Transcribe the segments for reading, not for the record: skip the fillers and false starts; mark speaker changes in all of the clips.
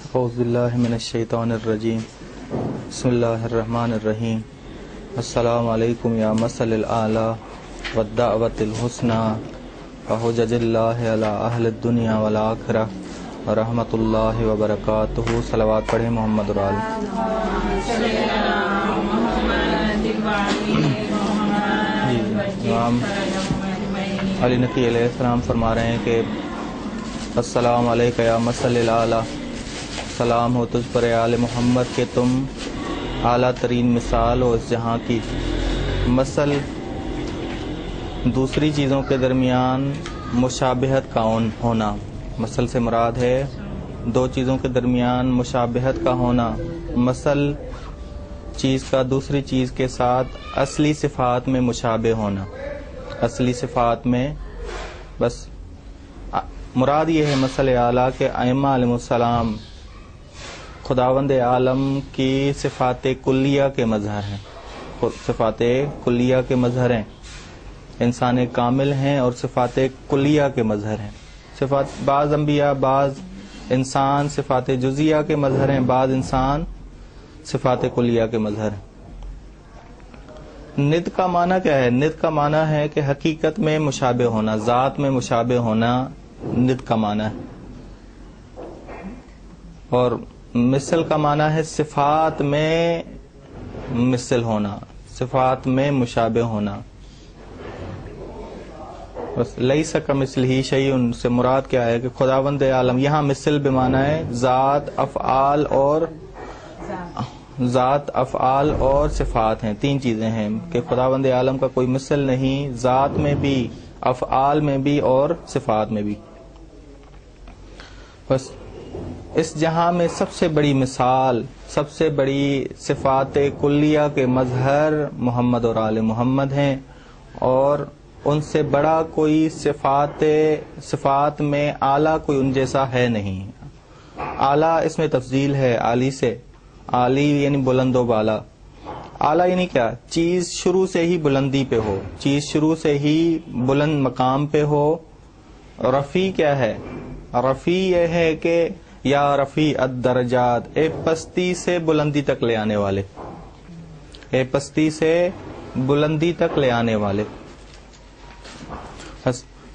Speaker 1: اعوذ باللہ من الشیطان الرجیم بسم اللہ الرحمن الرحیم السلام علیکم یا مثل الاعلی والدعوت الحسنی وحجج اللہ علی اہل الدنیا والآخرہ ورحمۃ اللہ وبرکاتہ. صلوات پڑھیں محمد اور آل. امام علی نقی علیہ السلام فرما رہے ہیں کہ السلام علیکم یا مثل الاعلی، سلام ہو تجھ پر اے آل محمد کہ تم اعلیٰ ترین مثال ہو اس جہاں کی. مثل دوسری چیزوں کے درمیان مشابہت کا ہونا. مثل سے مراد ہے دو چیزوں کے درمیان مشابہت کا ہونا. مثل چیز کا دوسری چیز کے ساتھ اصلی صفات میں مشابہ ہونا. اصلی صفات میں بس مراد یہ ہے مثل اعلیٰ کہ ائمہ علیہ السلام خداوند عالم کی صفات کلیہ کے مظہر ہیں. صفات کلیہ کے مظہر ہیں. انسان کامل ہیں اور صفات کلیہ کے مظہر ہیں. صفات بعض انبیاء بعض انسان صفات جزیہ کے مظہر ہیں، بعض انسان صفات کلیہ کے مظہر ہیں. ند کا معنی کیا ہے؟ ند کا معنی ہے کہ حقیقت میں مشابہ ہونا، ذات میں مشابہ ہونا ند کا معنی ہے. اور مثل کا معنی ہے صفات میں مثل ہونا، صفات میں مشابہ ہونا. بس لیس کمثلہ شیء سے مراد کیا ہے کہ خداوند عالم، یہاں مثل بمعنی ہے ذات افعال اور صفات ہیں. تین چیزیں ہیں کہ خداوند عالم کا کوئی مثل نہیں، ذات میں بھی، افعال میں بھی اور صفات میں بھی. بس اس جہاں میں سب سے بڑی مثال، سب سے بڑی صفات کلیہ کے مظہر محمد اور آل محمد ہیں، اور ان سے بڑا کوئی صفات میں اعلیٰ کوئی ان جیسا ہے نہیں. اعلیٰ اس میں تفضیل ہے عالی سے. عالی یعنی بلند و بالا. اعلیٰ یعنی کیا؟ چیز شروع سے ہی بلندی پہ ہو، چیز شروع سے ہی بلند مقام پہ ہو. رفیع کیا ہے؟ رفیع یہ ہے کہ یا رفیع الدرجات، اے پستی سے بلندی تک لے آنے والے، اے پستی سے بلندی تک لے آنے والے.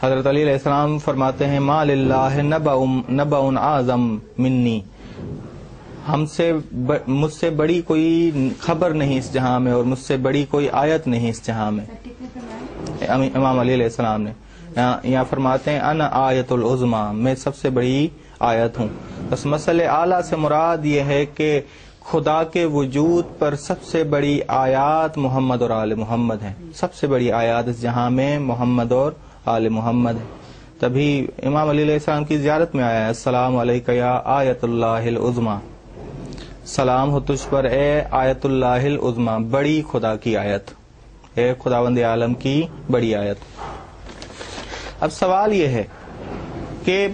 Speaker 1: حضرت علی علیہ السلام فرماتے ہیں ما للہ نبأ اعظم منی، مجھ سے بڑی کوئی خبر نہیں اس جہاں میں، اور مجھ سے بڑی کوئی آیت نہیں اس جہاں میں. امام علی علیہ السلام نے یہاں فرماتے ہیں انا آیت العظمی، میں سب سے بڑی آیت ہوں. بس مثل اعلیٰ سے مراد یہ ہے کہ خدا کے وجود پر سب سے بڑی آیات محمد اور آل محمد ہیں. سب سے بڑی آیات اس جہاں میں محمد اور آل محمد ہیں. تبھی امام علی علیہ السلام کی زیارت میں آیا ہے السلام علیکہ یا آیت اللہ العظمی، سلام ہو تجھ پر اے آیت اللہ العظمی، بڑی خدا کی آیت، اے خداوند عالم کی بڑی آیت. اب سوال یہ ہے کہ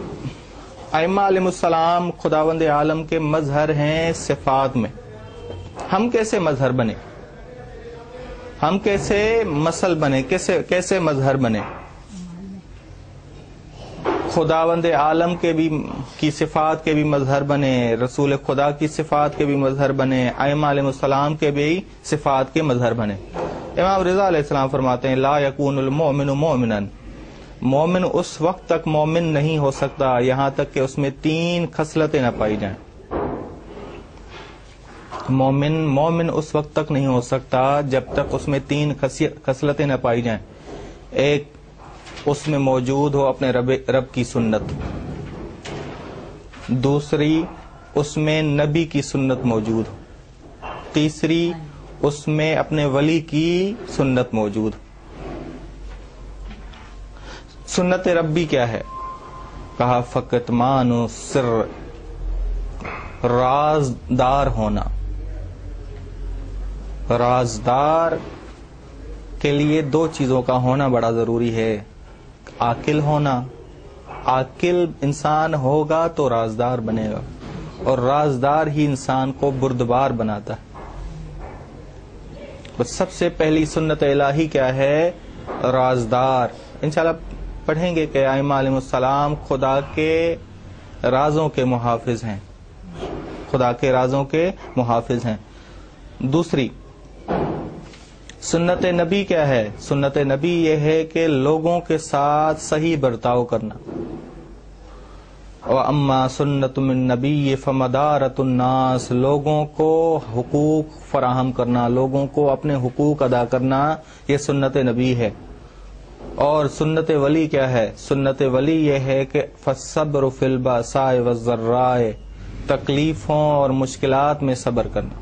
Speaker 1: ائمہ علیہ السلام خداوند عالم کے مظہر ہیں صفات میں. ہم کیسے مظہر بنے؟ ہم کیسے مثل بنے؟ کیسے مظہر بنے؟ خداوند عالم کے بھی کی صفات کے بھی مظہر بنے، رسول خدا کی صفات کے بھی مظہر بنے، ائمہ علیہ السلام کے بھی صفات کے مظہر بنے. امام رضا علیہ السلام فرماتے ہیں لا یکون المؤمن مومنا، مومن اس وقت تک مومن نہیں ہو سکتا یہاں تک کہ اس میں تین خصلتیں نہ پائی جائیں. مومن اس وقت تک نہیں ہو سکتا جب تک اس میں تین خصلتیں نہ پائی جائیں. ایک، اس میں موجود ہو اپنے رب کی سنت. دوسری، اس میں نبی کی سنت موجود ہو. تیسری، اس میں اپنے ولی کی سنت موجود. سنت ربی کیا ہے؟ کہا فکتمان سر، رازدار ہونا. رازدار کے لیے دو چیزوں کا ہونا بڑا ضروری ہے. عاقل ہونا، عاقل انسان ہوگا تو رازدار بنے گا، اور رازدار ہی انسان کو بردبار بناتا ہے. بس سب سے پہلی سنت الہی کیا ہے؟ رازدار. انشاءاللہ پڑھیں گے کہ ائمہ علیہ السلام خدا کے رازوں کے محافظ ہیں. خدا کے رازوں کے محافظ ہیں۔ دوسری سنت نبی کیا ہے؟ سنت نبی یہ ہے کہ لوگوں کے ساتھ صحیح برتاؤ کرنا۔ وَأَمَّا سُنَّةُ مِن نَبِيِّ فَمَدَارَةُ النَّاسِ، لوگوں کو حقوق فراہم کرنا، لوگوں کو اپنے حقوق ادا کرنا، یہ سنت نبی ہے۔ اور سنت ولی کیا ہے؟ سنت ولی یہ ہے کہ فَالصَّبْرُ فِي الْبَأْسَاءِ وَالضَّرَّاءِ، تکلیفوں اور مشکلات میں صبر کرنا۔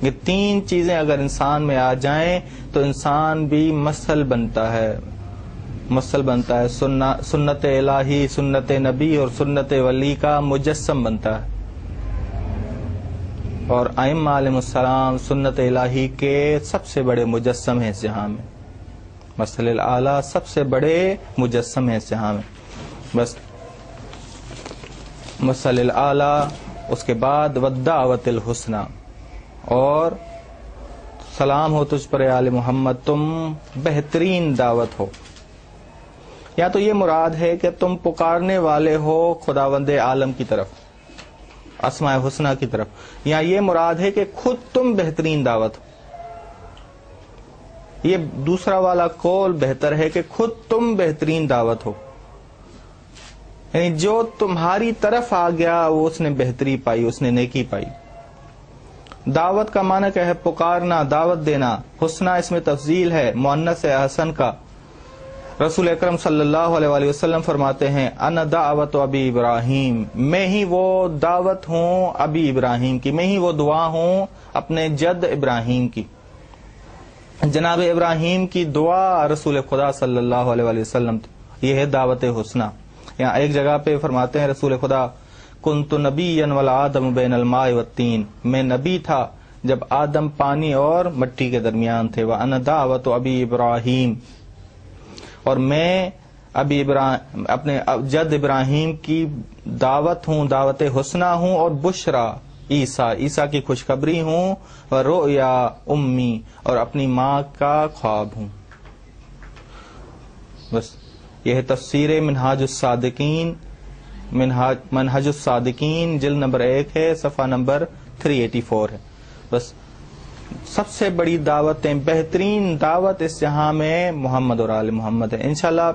Speaker 1: یہ تین چیزیں اگر انسان میں آ جائیں تو انسان بھی مسل بنتا ہے، مسل بنتا ہے، سنت الہی، سنت نبی اور سنت ولی کا مجسم بنتا ہے۔ اور ائمہ علیہ السلام سنت الہی کے سب سے بڑے مجسم ہیں اس جہاں میں، مثل الاعلیٰ سب سے بڑے مجسم ہیں اس جہاں میں۔ بس مثل الاعلیٰ، اس کے بعد والدعوت الحسنی، اور سلام ہو تجھ پر آل محمد، تم بہترین دعوت ہو۔ یا تو یہ مراد ہے کہ تم پکارنے والے ہو خداوند عالم کی طرف، اسماء حسنہ کی طرف، یا یہ مراد ہے کہ خود تم بہترین دعوت ہو۔ یہ دوسرا والا قول بہتر ہے کہ خود تم بہترین دعوت ہو، یعنی جو تمہاری طرف آ گیا وہ اس نے بہتری پائی، اس نے نیکی پائی۔ دعوت کا معنی کیا ہے؟ پکارنا، دعوت دینا۔ حسنہ اس میں تفضیل ہے، مؤنث احسن کا۔ رسول اکرم صلی اللہ علیہ وآلہ وسلم فرماتے ہیں انا دعوت ابی ابراہیم، میں ہی وہ دعوت ہوں ابی ابراہیم کی، میں ہی وہ دعا ہوں اپنے جد ابراہیم کی۔ جناب ابراہیم کی دعا رسول خدا صلی اللہ علیہ وآلہ وسلم، یہ ہے دعوت حسنہ۔ یہاں ایک جگہ پہ فرماتے ہیں رسول خدا کنت نبیا والآدم بین الماء والطین، میں نبی تھا جب آدم پانی اور مٹی کے درمیان تھے۔ وانا دعوت ابی ابراہیم، اور میں اپنے جد ابراہیم کی دعوت ہوں، دعوت حسنہ ہوں، اور بشرا عیسیٰ کی خوشخبری ہوں، اور رؤیا امی، اور اپنی ماں کا خواب ہوں۔ بس یہ ہے تفسیر منہاج الصادقین، منہج الصادقین جلد نمبر 1 ہے، صفحہ نمبر 384 ہے۔ بس سب سے بڑی دعوتیں، بہترین دعوت اس جہاں میں محمد اور آل محمد ہے۔ انشاءاللہ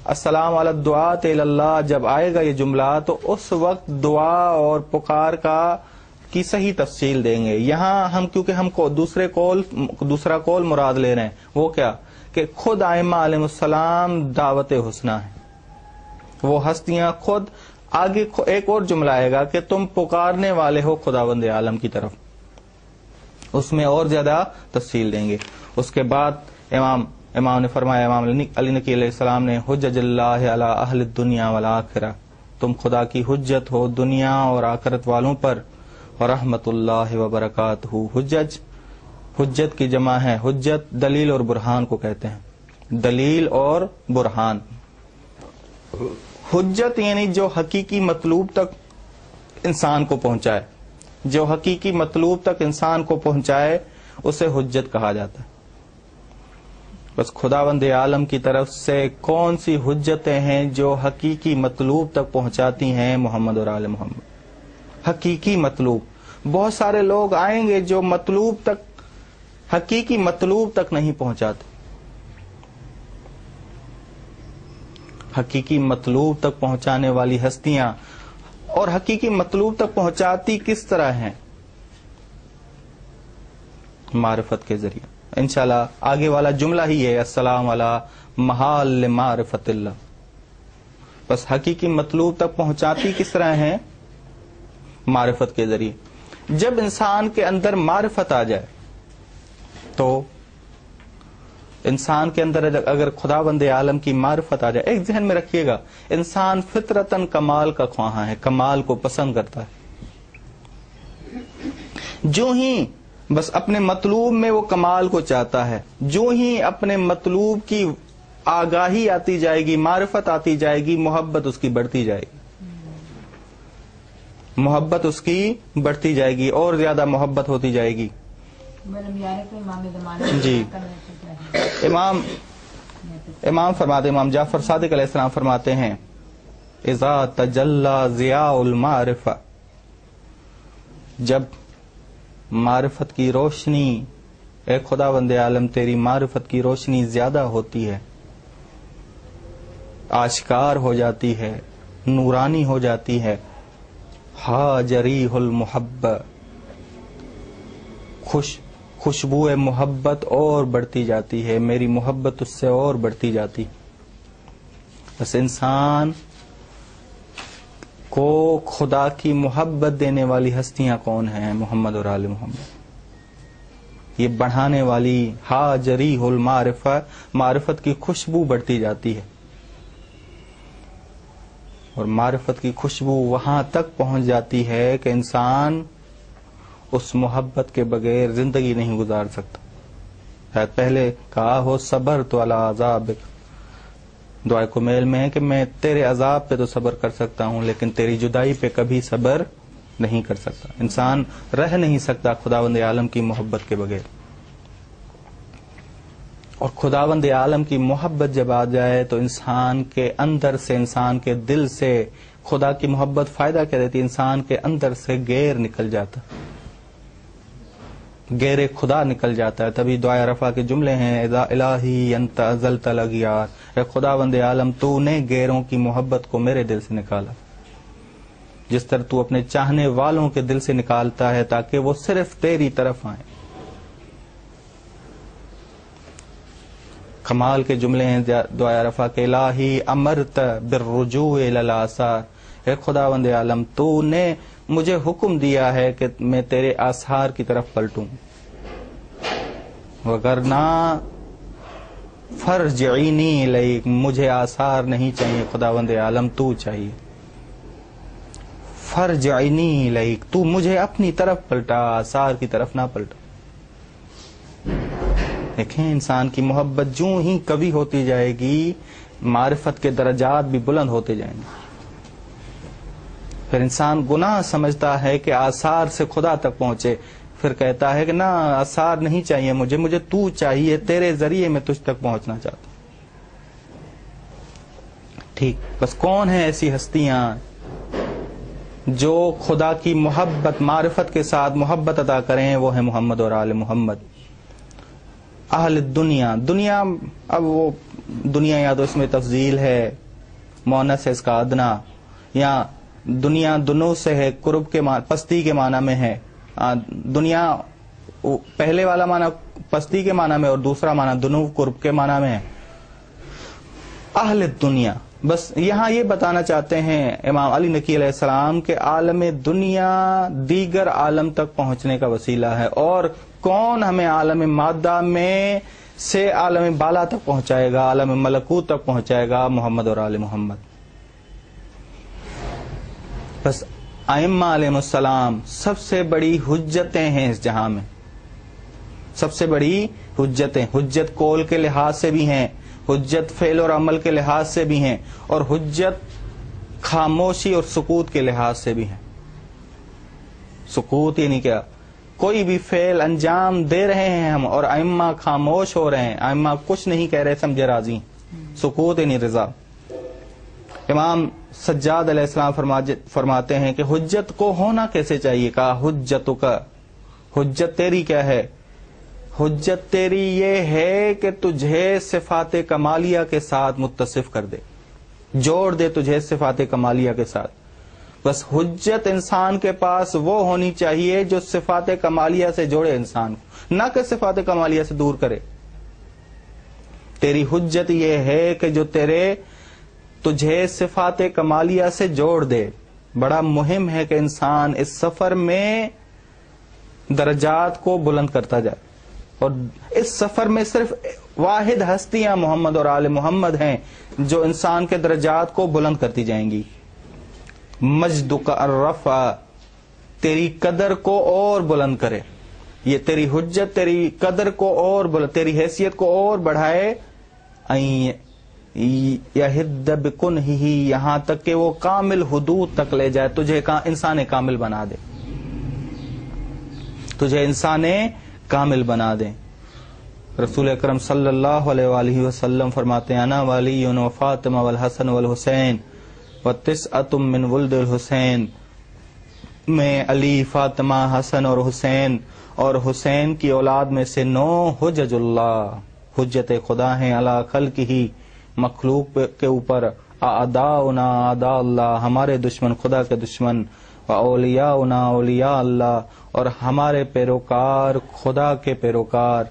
Speaker 1: السلام علی الدعاۃ الی اللہ جب آئے گا یہ جملہ تو اس وقت دعا اور پکار کی صحیح تفصیل دیں گے۔ یہاں ہم کیونکہ ہم کو دوسرا قول مراد لے رہے ہیں، وہ کیا کہ خود ائمہ علیہ السلام دعوت حسنہ ہے، وہ ہستیاں خود۔ آگے ایک اور جملہ آئے گا کہ تم پکارنے والے ہو خداوند عالم کی طرف، اس میں اور زیادہ تفصیل دیں گے۔ اس کے بعد امام نے فرمایا، امام علی نقی علیہ السلام نے، حجج اللہ علی اہل الدنیا والآخرہ، تم خدا کی حجت ہو دنیا اور آخرت والوں پر، ورحمت اللہ وبرکاتہ۔ حجت کی جمع ہے، حجت دلیل اور برہان کو کہتے ہیں، دلیل اور برہان۔ حجت یعنی جو حقیقی مطلوب تک انسان کو پہنچائے، جو حقیقی مطلوب تک انسان کو پہنچائے اسے حجت کہا جاتا ہے۔ بس خداوند عالم کی طرف سے کون سی حجتیں ہیں جو حقیقی مطلوب تک پہنچاتی ہیں محمد اور آل محمد؟ حقیقی مطلوب، بہت سارے لوگ آئیں گے جو مطلوب تک، حقیقی مطلوب تک نہیں پہنچاتے۔ حقیقی مطلوب تک پہنچانے والی ہستیاں، اور حقیقی مطلوب تک پہنچاتی کس طرح ہیں؟ معرفت کے ذریعے۔ انشاءاللہ آگے والا جملہ ہی ہے السلام علی محال معرفت اللہ۔ بس حقیقی مطلوب تک پہنچاتی کس طرح ہیں؟ معرفت کے ذریعے۔ جب انسان کے اندر معرفت آ جائے تو انسان کے اندر اگر خداوند عالم کی معرفت آ جائے، ایک ذہن میں رکھیے گا، انسان فطرتاً کمال کا خواہاں ہے، کمال کو پسند کرتا ہے۔ جو ہی بس اپنے مطلوب میں وہ کمال کو چاہتا ہے، جو ہی اپنے مطلوب کی آگاہی آتی جائے گی، معرفت آتی جائے گی، محبت اس کی بڑھتی جائے گی، محبت اس کی بڑھتی جائے گی، اور زیادہ محبت ہوتی جائے گی۔ جی امام فرماتے، امام جعفر صادق علیہ السلام فرماتے ہیں اذا تجلی ضیاء المعرفہ جب معرفت کی روشنی، اے خداوند عالم تیری معرفت کی روشنی زیادہ ہوتی ہے، آشکار ہو جاتی ہے، نورانی ہو جاتی ہے، ہا جریح المحب، خوشبو محبت اور بڑھتی جاتی ہے، میری محبت اس سے اور بڑھتی جاتی۔ بس انسان کو خدا کی محبت دینے والی ہستیاں کون ہیں؟ محمد اور آل محمد۔ یہ بڑھانے والی ہا جریح المعرفہ، معرفت کی خوشبو بڑھتی جاتی ہے، اور معرفت کی خوشبو وہاں تک پہنچ جاتی ہے کہ انسان اس محبت کے بغیر زندگی نہیں گزار سکتا۔ شاید پہلے کہا ہو صبر تو علی عذابک، دعائے کمیل میں ہے کہ میں تیرے عذاب پہ تو صبر کر سکتا ہوں لیکن تیری جدائی پہ کبھی صبر نہیں کر سکتا۔ انسان رہ نہیں سکتا خداوند عالم کی محبت کے بغیر، اور خداوند عالم کی محبت جب آ جائے تو انسان کے اندر سے، انسان کے دل سے خدا کی محبت فائدہ کیا دیتی؟ انسان کے اندر سے غیر نکل جاتا، غیر خدا نکل جاتا ہے۔ تبھی دعائے رفع کے جملے ہیں، اذا الہی انت ازلت الاغیار، اے خداوند عالم تو نے غیروں کی محبت کو میرے دل سے نکالا، جس طرح تو اپنے چاہنے والوں کے دل سے نکالتا ہے تاکہ وہ صرف تیری طرف آئیں۔ کمال کے جملے ہیں دعائے رفع کے، الہی امرت بالرجوع الی الاثار، اے خداوند عالم تو نے مجھے حکم دیا ہے کہ میں تیرے آثار کی طرف پلٹوں، وگرنہ فرجعینی الیک، مجھے آثار نہیں چاہیے خداوند عالم تو چاہیے، فرجعینی الیک، تو مجھے اپنی طرف پلٹا، آثار کی طرف نہ پلٹا۔ دیکھیں انسان کی محبت جو ہی کبھی ہوتی جائے گی، معرفت کے درجات بھی بلند ہوتے جائیں گے۔ پھر انسان گناہ سمجھتا ہے کہ آثار سے خدا تک پہنچے، پھر کہتا ہے کہ نہ آثار نہیں چاہیے مجھے تو چاہیے، تیرے ذریعے میں تجھ تک پہنچنا چاہتا ہوں۔ ٹھیک، بس کون ہیں ایسی ہستیاں جو خدا کی محبت، معرفت کے ساتھ محبت ادا کریں؟ وہ ہیں محمد اور آل محمد۔ اہل دنیا، دنیا اب وہ دنیا یا تو اس میں تفضیل ہے، مونس ہے اس کا ادنا، یا دنیا دنو سے ہے، قرب کے پستی کے معنی میں ہے۔ دنیا پہلے والا معنی پستی کے معنی میں اور دوسرا معنی دنو قرب کے معنی میں ہے۔ اہل دنیا، بس یہاں یہ بتانا چاہتے ہیں امام علی نقی علیہ السلام کہ عالم دنیا دیگر عالم تک پہنچنے کا وسیلہ ہے، اور کون ہمیں عالم مادہ میں سے عالم بالا تک پہنچائے گا، عالم ملکوت تک پہنچائے گا؟ محمد اور آل محمد۔ بس ائمہ علیہ السلام سب سے بڑی حجتیں ہیں اس جہاں میں، سب سے بڑی حجتیں، حجت قول کے لحاظ سے بھی ہیں، حجت فعل اور عمل کے لحاظ سے بھی ہیں، اور حجت خاموشی اور سکوت کے لحاظ سے بھی ہیں۔ سکوت یعنی کیا؟ کوئی بھی فعل انجام دے رہے ہیں ہم اور ائمہ خاموش ہو رہے ہیں، ائمہ کچھ نہیں کہہ رہے، سمجھے راضی۔ سکوت یعنی رضا۔ امام سجاد علیہ السلام فرماتے ہیں کہ حجت کو ہونا کیسے چاہیے؟ کہا حجت کا، حجت تیری کیا ہے؟ حجت تیری یہ ہے کہ تجھے صفات کمالیہ کے ساتھ متصف کر دے، جوڑ دے تجھے صفات کمالیہ کے ساتھ۔ بس حجت انسان کے پاس وہ ہونی چاہیے جو صفات کمالیہ سے جوڑے انسان کو، نہ کہ صفات کمالیہ سے دور کرے۔ تیری حجت یہ ہے کہ جو تجھے صفات کمالیہ سے جوڑ دے۔ بڑا مہم ہے کہ انسان اس سفر میں درجات کو بلند کرتا جائے، اور اس سفر میں صرف واحد ہستیاں محمد اور آل محمد ہیں جو انسان کے درجات کو بلند کرتی جائیں گی۔ مجدک الرفع، تیری قدر کو اور بلند کرے، یہ تیری حجت تیری قدر کو اور بلند، تیری حیثیت کو اور بڑھائے۔ یحد بکنہ، یہاں تک کہ وہ کامل حدود تک لے جائے، تجھے انسان کامل بنا دے، تجھے انسان کامل بنا دے۔ رسول اکرم صلی اللہ علیہ وآلہ وسلم فرماتے ہیں، انا ولی و فاطمہ والحسن والحسین وتسعۃ من ولد الحسین، میں علی، فاطمہ، حسن اور حسین، اور حسین کی اولاد میں سے 9 حجج اللہ، حجت خدا ہیں، علی خلقہ، مخلوق کے اوپر، اعداؤنا اعداء اللہ، ہمارے دشمن خدا کے دشمن، اولیاؤنا اولیاء اللہ، اور ہمارے پیروکار خدا کے پیروکار۔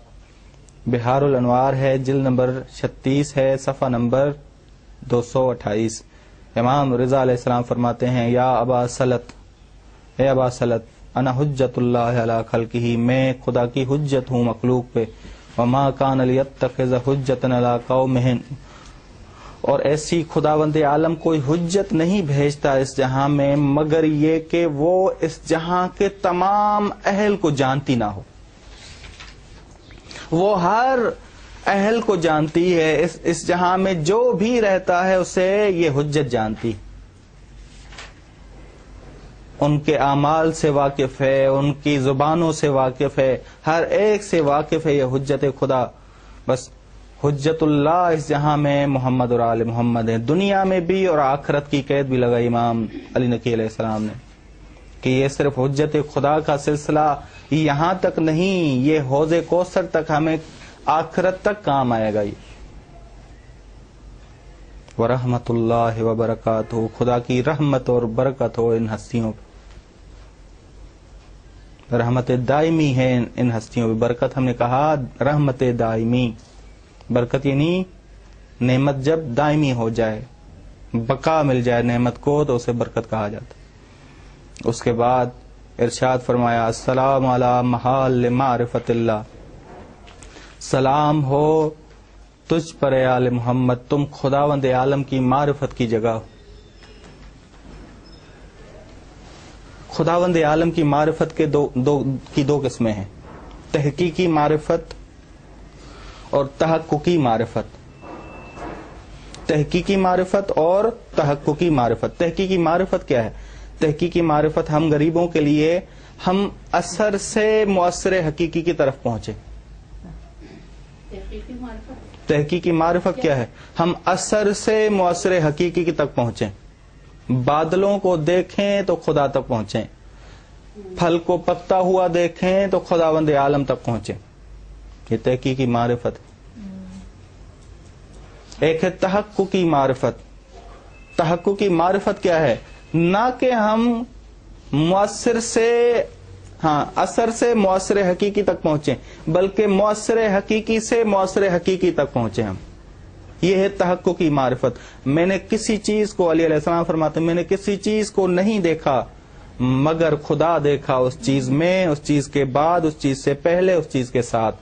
Speaker 1: بہار الانوار ہے، جلد نمبر 36 ہے، صفحہ نمبر 228۔ امام رضا علیہ السلام فرماتے ہیں، یا ابا سلط، اے ابا سلط، انا حجت اللہ علی خلقہ، میں خدا کی حجت ہوں مخلوق پہ، وما کان لیتخذ حجتا علی قومہ، اور ایسی خداوند عالم کوئی حجت نہیں بھیجتا اس جہاں میں مگر یہ کہ وہ اس جہاں کے تمام اہل کو جانتی نہ ہو۔ وہ ہر اہل کو جانتی ہے، اس جہاں میں جو بھی رہتا ہے اسے یہ حجت جانتی، ان کے اعمال سے واقف ہے، ان کی زبانوں سے واقف ہے، ہر ایک سے واقف ہے یہ حجت خدا۔ بس حجت اللہ اس جہاں میں محمد اور آل محمد ہے، دنیا میں بھی، اور آخرت کی قید بھی لگائی امام علی نقی علیہ السلام نے کہ یہ صرف حجت خدا کا سلسلہ یہاں تک نہیں، یہ حوض کوثر تک ہمیں آخرت تک کام آئے گا۔ یہ ورحمت اللہ وبرکاتہ، خدا کی رحمت اور برکت ہو ان ہستیوں پہ، رحمت دائمی ہے ان ہستیوں پہ۔ برکت ہم نے کہا رحمت دائمی، برکت یعنی نعمت جب دائمی ہو جائے، بقا مل جائے نعمت کو تو اسے برکت کہا جاتا۔ اس کے بعد ارشاد فرمایا، السلام علی محال معرفت اللہ، سلام ہو تجھ پر اے آل محمد، تم خداوند عالم کی معرفت کی جگہ ہو۔ خداوند عالم کی معرفت کے دو قسمیں ہیں، تحقیقی معرفت اور تحققی معرفت۔ تحقیقی معرفت اور تحققی معرفت۔ تحقیقی معرفت کیا ہے؟ تحقیقی معرفت ہم غریبوں کے لیے ہم اثر سے مؤثر حقیقی کی طرف پہنچے۔ تحقیقی معرفت کیا ہے؟ ہم اثر سے مؤثر حقیقی کی تک پہنچیں، بادلوں کو دیکھیں تو خدا تک پہنچیں، پھل کو پکتا ہوا دیکھیں تو خداوند عالم تک پہنچیں۔ یہ تحقیقی معرفت۔ ایک ہے تحققی معرفت۔ تحققی معرفت کیا ہے؟ نہ کہ ہم مؤثر سے اثر سے مؤثر حقیقی تک پہنچیں، بلکہ مؤثر حقیقی سے مؤثر حقیقی تک پہنچیں ہم۔ یہ ہے تحققی معرفت۔ میں نے کسی چیز کو، علی علیہ السلام فرماتے ہیں، میں نے کسی چیز کو نہیں دیکھا مگر خدا دیکھا اس چیز میں، اس چیز کے بعد، اس چیز سے پہلے، اس چیز کے ساتھ۔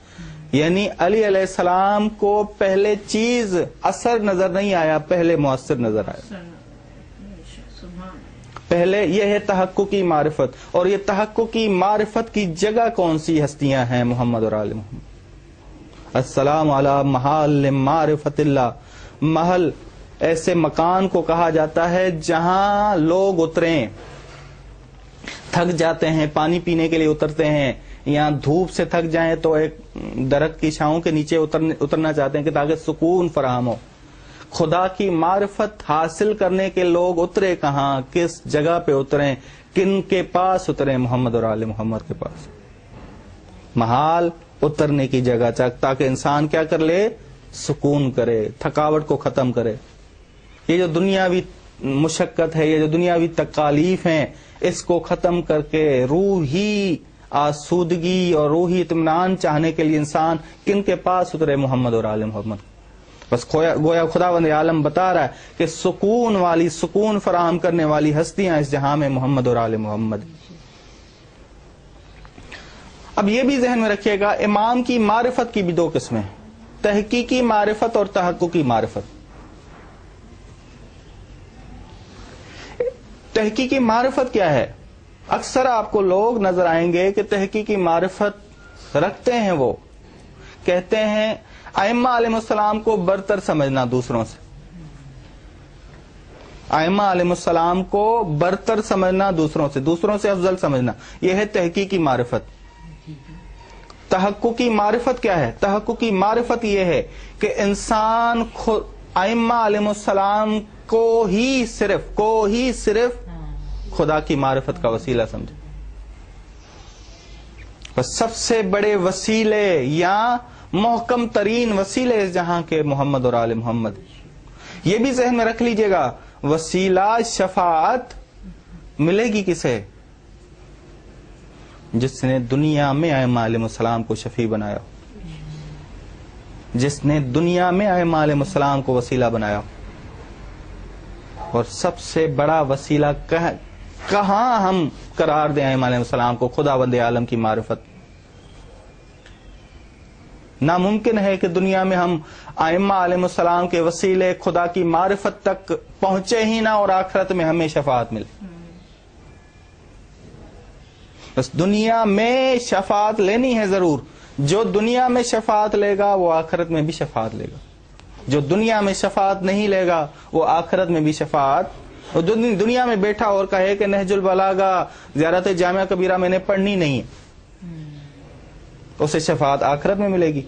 Speaker 1: یعنی علی علیہ السلام کو پہلے چیز اثر نظر نہیں آیا، پہلے مؤثر نظر آیا۔ پہلے یہ ہے تحققی معرفت۔ اور یہ تحققی معرفت کی جگہ کون سی ہستیاں ہیں؟ محمد اور آل محمد۔ السلام علی محال معرفت اللہ۔ محل ایسے مکان کو کہا جاتا ہے جہاں لوگ اتریں، تھک جاتے ہیں، پانی پینے کے لیے اترتے ہیں، یا دھوپ سے تھک جائیں تو ایک درخت کی چھاؤں کے نیچے اترنا چاہتے ہیں کہ تاکہ سکون فراہم ہو۔ خدا کی معرفت حاصل کرنے کے لوگ اترے کہاں، کس جگہ پہ اتریں، کن کے پاس اتریں؟ محمد اور آل محمد کے پاس۔ محال اترنے کی جگہ، تاکہ انسان کیا کر لے؟ سکون کرے، تھکاوٹ کو ختم کرے۔ یہ جو دنیاوی مشقت ہے، یہ جو دنیاوی تکالیف ہیں، اس کو ختم کر کے روحی آسودگی اور روحی اطمینان چاہنے کے لیے انسان کن کے پاس اترے؟ محمد اور آل محمد۔ بس گویا خداوند عالم بتا رہا ہے کہ سکون والی، سکون فراہم کرنے والی ہستیاں اس جہاں میں محمد اور آل محمد۔ اب یہ بھی ذہن میں رکھیے گا، امام کی معرفت کی بھی دو قسمیں، تحقیقی معرفت اور تحققی معرفت۔ تحقیقی معرفت کیا ہے؟ اکثر آپ کو لوگ نظر آئیں گے کہ تحقیقی معرفت رکھتے ہیں، وہ کہتے ہیں ائمہ علیہ السلام کو برتر سمجھنا دوسروں سے، ائمہ علیہ السلام کو برتر سمجھنا دوسروں سے افضل سمجھنا، یہ ہے تحقیقی معرفت۔ تحققی معرفت کیا ہے؟ تحققی معرفت یہ ہے کہ انسان ائمہ علیہ السلام کو ہی صرف خدا کی معرفت کا وسیلہ سمجھے. بس سب سے بڑے وسیلے یا محکم ترین وسیلے اس جہاں کے محمد اور آل محمد. یہ بھی ذہن میں رکھ لیجئے گا، وسیلہ شفاعت ملے گی کسے؟ جس نے دنیا میں ائمہ علیہ السلام کو شفیع بنایا، جس نے دنیا میں ائمہ علیہ السلام کو وسیلہ بنایا. اور سب سے بڑا وسیلہ کہاں ہم قرار دیں ائمہ علیہ السلام کو؟ خداوند عالم کی معرفت. ناممکن ہے کہ دنیا میں ہم ائمہ علیہ السلام کے وسیلے خدا کی معرفت تک پہنچے ہی نہ اور آخرت میں ہمیں شفاعت ملے. بس دنیا میں شفاعت لینی ہے ضرور. جو دنیا میں شفاعت لے گا وہ آخرت میں بھی شفاعت لے گا. جو دنیا میں شفاعت نہیں لے گا وہ آخرت میں بھی شفاعت. اور جو دنیا میں بیٹھا اور کہے کہ نہج البلاغہ زیارت جامعہ کبیرہ میں نے پڑھنی نہیں ہے، اسے شفاعت آخرت میں ملے گی.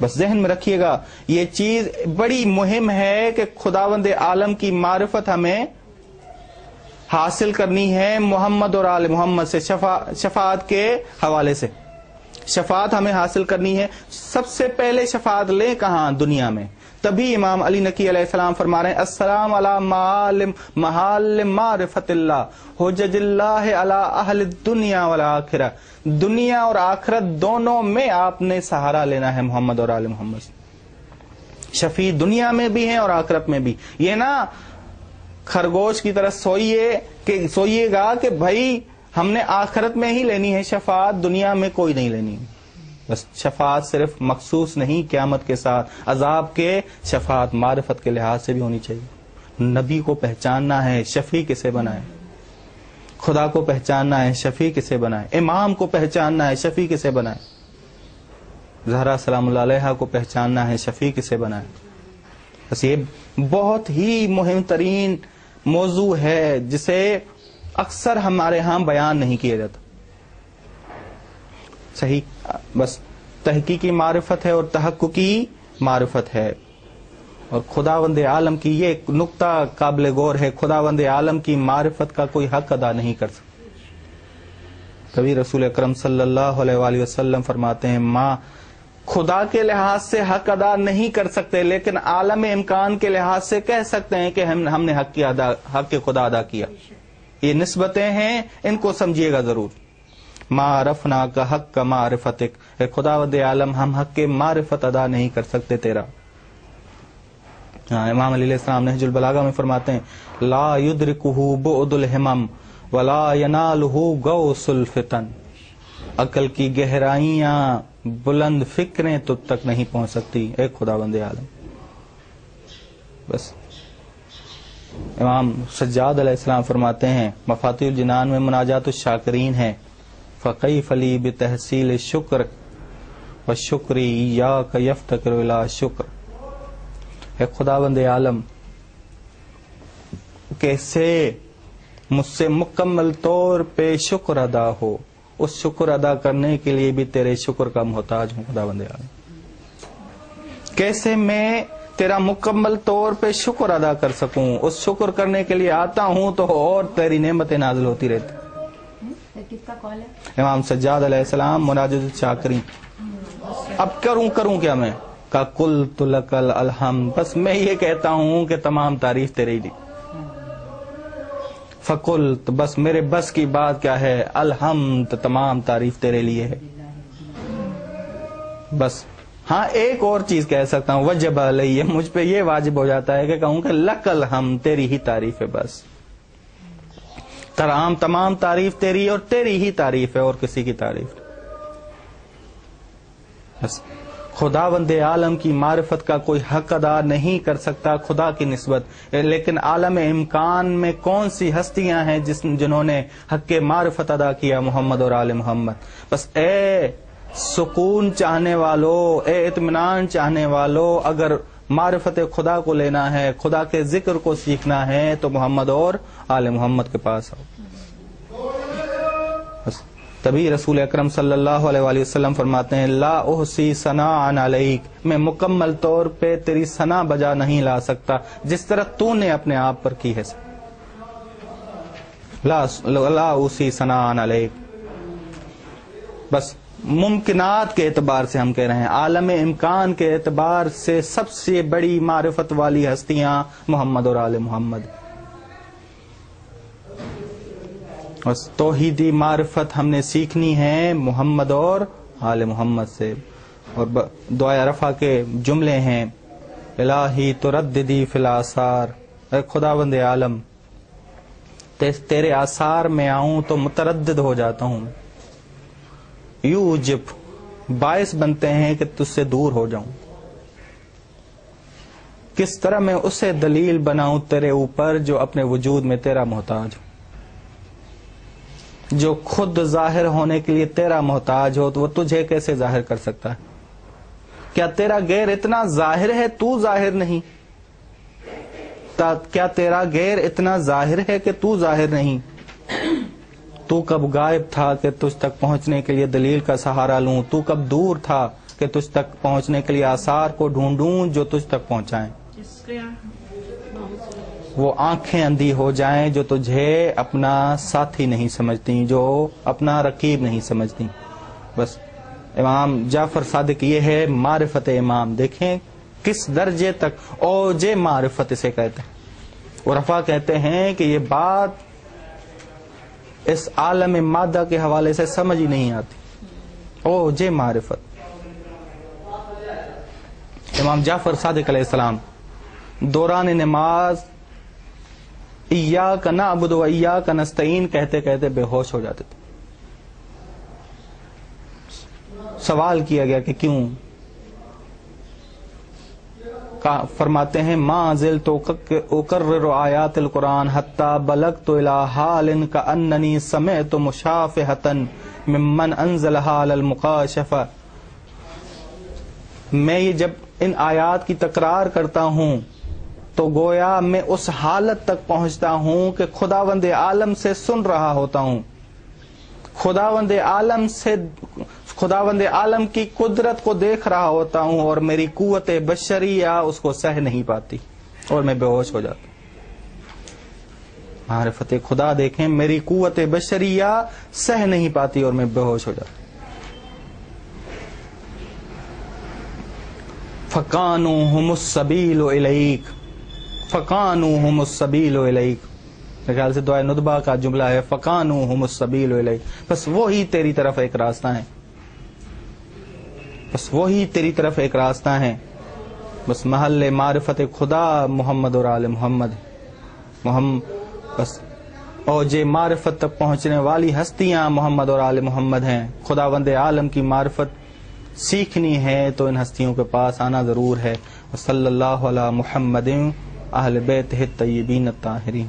Speaker 1: بس ذہن میں رکھیے گا یہ چیز بڑی مہم ہے کہ خداوند عالم کی معرفت ہمیں حاصل کرنی ہے محمد اور آل محمد سے. شفاعت کے حوالے سے شفاعت ہمیں حاصل کرنی ہے. سب سے پہلے شفاعت لیں کہاں؟ دنیا میں. تبھی امام علی نقی علیہ السلام فرما رہے ہیں السلام علی محال معرفت اللہ حجج اللہ علی اہل الدنیا والآخرہ. دنیا اور آخرت دونوں میں آپ نے سہارا لینا ہے محمد اور آل محمد سے. شفیع دنیا میں بھی ہیں اور آخرت میں بھی. یہ نا خرگوش کی طرح سوئیے گا کہ بھائی ہم نے آخرت میں ہی لینی ہے شفاعت، دنیا میں کوئی نہیں لینی. بس شفاعت صرف مخصوص نہیں قیامت کے ساتھ عذاب کے، شفاعت معرفت کے لحاظ سے بھی ہونی چاہیے. نبی کو پہچاننا ہے شفیع کسے بنائے، خدا کو پہچاننا ہے شفیع کسے بنائے، امام کو پہچاننا ہے شفیع کسے بنائے، زہرا سلام اللہ علیہا کو پہچاننا ہے شفیع کسے بنائے. بس یہ بہت ہی مہم ترین موضوع ہے جسے اکثر ہمارے ہاں بیان نہیں کیا جاتا. صحیح، بس تحقیقی معرفت ہے اور تحققی معرفت ہے. اور خداوند عالم کی یہ نقطہ قابل غور ہے، خداوند عالم کی معرفت کا کوئی حق ادا نہیں کر سکتا. کبھی رسول اکرم صلی اللہ علیہ وآلہ وسلم فرماتے ہیں ماں خدا کے لحاظ سے حق ادا نہیں کر سکتے لیکن عالم امکان کے لحاظ سے کہہ سکتے ہیں کہ ہم نے حق خدا ادا کیا. یہ نسبتیں ہیں، ان کو سمجھیے گا ضرور. معرفنا کا حق کا معرفتک، اے خداوند عالم ہم حق کے معرفت ادا نہیں کر سکتے تیرا. امام علیہ السلام نہج البلاغہ میں فرماتے ہیں لا یدرکہ بعد الہمم ولا ینالہ غوث الفتن. عقل کی گہرائیاں بلند فکریں تو تک نہیں پہنچ سکتی اے خداوند عالم. بس امام سجاد علیہ السلام فرماتے ہیں مفاتیح الجنان میں مناجات الشاکرین ہے فقیف لی بتحصیل الشکر والشکری ایاک یفتقر الی شکر. اے خداوند عالم کیسے مجھ سے مکمل طور پہ شکر ادا ہو، اس شکر ادا کرنے کے لیے بھی تیرے شکر کا محتاج ہوں خداوند عالم. کیسے میں تیرا مکمل طور پہ شکر ادا کر سکوں، اس شکر کرنے کے لیے آتا ہوں تو اور تیری نعمتیں نازل ہوتی رہتی.
Speaker 2: کس کا کال ہے؟
Speaker 1: امام سجاد علیہ السلام مناجات الشاکرین. اب کروں کیا میں کا قلت لک الحمد، بس میں یہ کہتا ہوں کہ تمام تعریف تیرے لیے. فقلت، بس میرے بس کی بات کیا ہے، الحمد تمام تعریف تیرے لیے ہے. بس ہاں ایک اور چیز کہہ سکتا ہوں وجب علیہ، مجھ پہ یہ واجب ہو جاتا ہے کہ کہوں کہ لک الحمد تیری ہی تعریف ہے. بس تمام تعریف تیری اور تیری ہی تعریف ہے اور کسی کی تعریف. بس خداوند عالم کی معرفت کا کوئی حق ادا نہیں کر سکتا خدا کی نسبت. لیکن عالم امکان میں کون سی ہستیاں ہیں جنہوں نے حق معرفت ادا کیا؟ محمد اور آل محمد. بس اے سکون چاہنے والو، اے اطمینان چاہنے والو، اگر معرفت خدا کو لینا ہے، خدا کے ذکر کو سیکھنا ہے تو محمد اور آل محمد کے پاس آؤ. بس تبھی رسول اکرم صلی اللہ علیہ وآلہ وسلم فرماتے ہیں لا احصی ثناء علیک، میں مکمل طور پہ تیری ثنا بجا نہیں لا سکتا جس طرح تو نے اپنے آپ پر کی ہے. لا اوصی ثناء علیک. بس ممکنات کے اعتبار سے ہم کہہ رہے ہیں، عالم امکان کے اعتبار سے سب سے بڑی معرفت والی ہستیاں محمد اور آل محمد. بس توحیدی معرفت ہم نے سیکھنی ہے محمد اور آل محمد سے. اور دعائے رفع کے جملے ہیں، الہی ترددی فی الآثار، اے خداوند عالم تیرے آثار میں آؤں تو متردد ہو جاتا ہوں. یوجب باعث بنتے ہیں کہ تجھ سے دور ہو جاؤں. کس طرح میں اسے دلیل بناؤں تیرے اوپر جو اپنے وجود میں تیرا محتاج ہو، جو خود ظاہر ہونے کے لیے تیرا محتاج ہو، تو وہ تجھے کیسے ظاہر کر سکتا ہے؟ کیا تیرا غیر اتنا ظاہر ہے تو ظاہر نہیں؟ کیا تیرا غیر اتنا ظاہر ہے کہ تو ظاہر نہیں؟ تو کب غائب تھا کہ تجھ تک پہنچنے کے لیے دلیل کا سہارا لوں؟ تو کب دور تھا کہ تجھ تک پہنچنے کے لیے آثار کو ڈھونڈوں جو تجھ تک پہنچائیں؟ وہ آنکھیں اندھی ہو جائیں جو تجھے اپنا ساتھی نہیں سمجھتی، جو اپنا رقیب نہیں سمجھتی. بس امام جعفر صادق یہ ہے معرفت امام. دیکھیں کس درجے تک اوج معرفت اسے کہتے ہیں. عرفا کہتے ہیں کہ یہ بات اس عالم مادہ کے حوالے سے سمجھ ہی نہیں آتی. اوج معرفت. امام جعفر صادق علیہ السلام دوران نماز ایاک نعبد و ایاک نستعین کہتے کہتے بے ہوش ہو جاتے تھے. سوال کیا گیا کہ کیوں؟ فرماتے ہیں ما زلت اکرر آیات القرآن حتی بلغت الی حال کأننی سمعت مشافہۃ ممن انزلها علی المقاشفہ. میں یہ جب ان آیات کی تکرار کرتا ہوں تو گویا میں اس حالت تک پہنچتا ہوں کہ خداوند عالم سے سن رہا ہوتا ہوں، خداوند عالم کی قدرت کو دیکھ رہا ہوتا ہوں، اور میری قوت بشریہ اس کو سہ نہیں پاتی اور میں بے ہوش ہو جاتا ہوں. معرفت خدا دیکھیں، میری قوت بشریہ سہ نہیں پاتی اور میں بے ہوش ہو جاتا ہوں. فَقَانُوهُمُ السَّبِيلُ إِلَيْكَ فَقَانُوهُمُ السَّبِيلُ إِلَيْكَ. میرے خیال سے دعائے ندبہ کا جملہ ہے فَقَانُوهُمُ السَّبِيلُ إِلَيْكَ. بس وہی تیری طرف ایک راستہ ہے، بس وہی تیری طرف ایک راستہ ہے. بس محل معرفت خدا محمد اور آل محمد. بس اوج معرفت تک پہنچنے والی ہستیاں محمد اور آل محمد ہیں. خداوند عالم کی معرفت سیکھنی ہے تو ان ہستیوں کے پاس آنا ضرور ہے. صلی اللہ علی محمد اہل بیتہ الطیبین الطاہرین.